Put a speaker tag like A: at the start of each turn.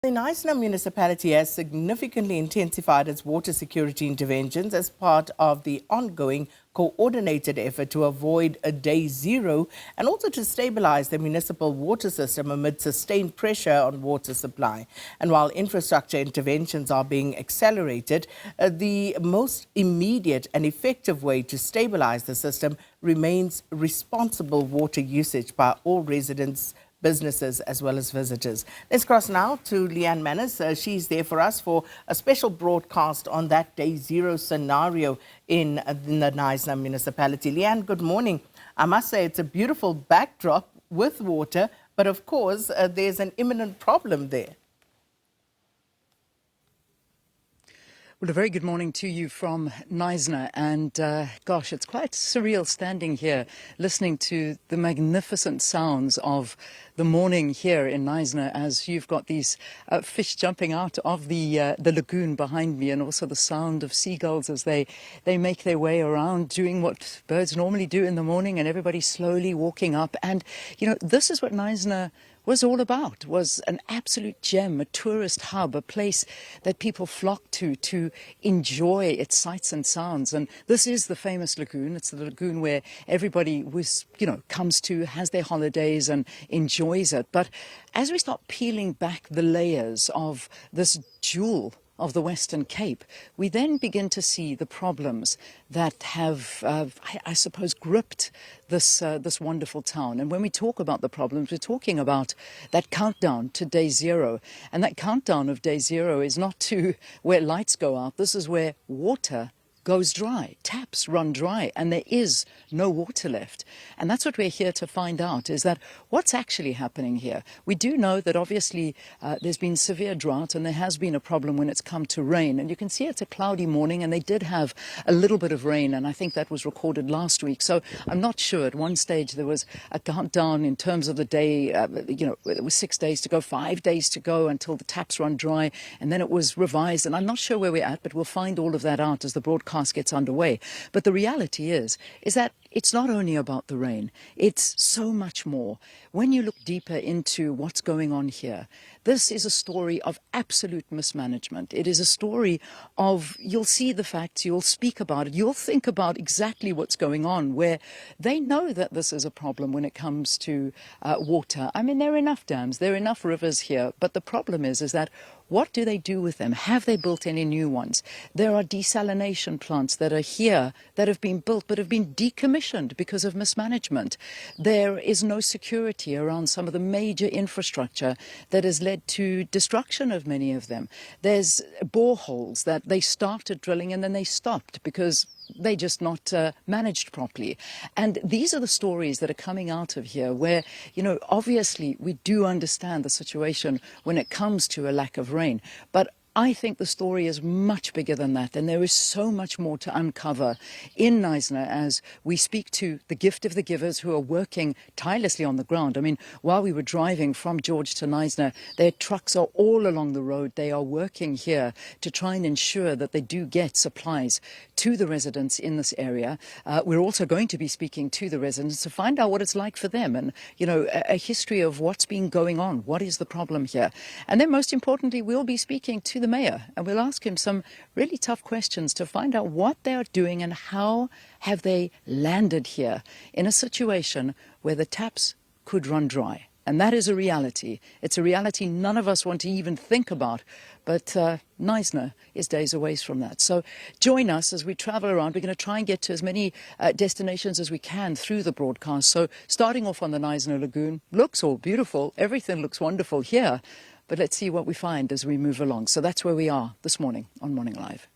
A: The Knysna Municipality has significantly intensified its water security interventions as part of the ongoing coordinated effort to avoid a day zero and also to stabilise the municipal water system amid sustained pressure on water supply. And while infrastructure interventions are being accelerated, the most immediate and effective way to stabilise the system remains responsible water usage by all residents, businesses as well as visitors. Let's cross now to Leanne Manas. She's there for us for a special broadcast on that day zero scenario in the Knysna Municipality. Leanne, good morning. I must say it's a beautiful backdrop with water, but of course there's an imminent problem there.
B: Well, a very good morning to you from Knysna, and gosh, it's quite surreal standing here listening to the magnificent sounds of the morning here in Knysna as you've got these fish jumping out of the lagoon behind me, and also the sound of seagulls as they make their way around doing what birds normally do in the morning, and everybody slowly walking up. And you know, this is what Knysna was all about, was an absolute gem, a tourist hub, a place that people flock to enjoy its sights and sounds. And this is the famous lagoon. It's the lagoon where everybody comes to, has their holidays and enjoys it. But as we start peeling back the layers of this jewel of the Western Cape, we then begin to see the problems that have, I suppose, gripped this wonderful town. And when we talk about the problems, we're talking about that countdown to day zero. And that countdown of day zero is not to where lights go out. This is where water goes dry, taps run dry, and there is no water left. And that's what we're here to find out, is that what's actually happening here. We do know that obviously there's been severe drought, and there has been a problem when it's come to rain. And you can see it's a cloudy morning, and they did have a little bit of rain, and I think that was recorded last week. So I'm not sure. At one stage there was a countdown in terms of the day, it was 6 days to go, 5 days to go until the taps run dry, and then it was revised. And I'm not sure where we're at, but we'll find all of that out as the broadcast gets underway. But the reality is that it's not only about the rain, it's so much more. When you look deeper into what's going on here, this is a story of absolute mismanagement. It is a story of, you'll see the facts, you'll speak about it, you'll think about exactly what's going on, where they know that this is a problem when it comes to water. I mean, there are enough dams, there are enough rivers here, but the problem is that what do they do with them? Have they built any new ones? There are desalination plants that are here that have been built but have been decommissioned because of mismanagement. There is no security around some of the major infrastructure that has led to destruction of many of them. There's boreholes that they started drilling and then they stopped because they just not managed properly. And these are the stories that are coming out of here where, obviously we do understand the situation when it comes to a lack of rain. But I think the story is much bigger than that, and there is so much more to uncover in Knysna as we speak to the gift of the givers who are working tirelessly on the ground. I mean, while we were driving from George to Knysna, their trucks are all along the road. They are working here to try and ensure that they do get supplies to the residents in this area. We're also going to be speaking to the residents to find out what it's like for them and, a history of what's been going on. What is the problem here? And then most importantly, we'll be speaking to the mayor, and we'll ask him some really tough questions to find out what they are doing and how have they landed here in a situation where the taps could run dry. And that is a reality. It's a reality none of us want to even think about. But Knysna is days away from that. So join us as we travel around. We're going to try and get to as many destinations as we can through the broadcast. So starting off on the Knysna Lagoon, looks all beautiful. Everything looks wonderful here. But let's see what we find as we move along. So that's where we are this morning on Morning Live.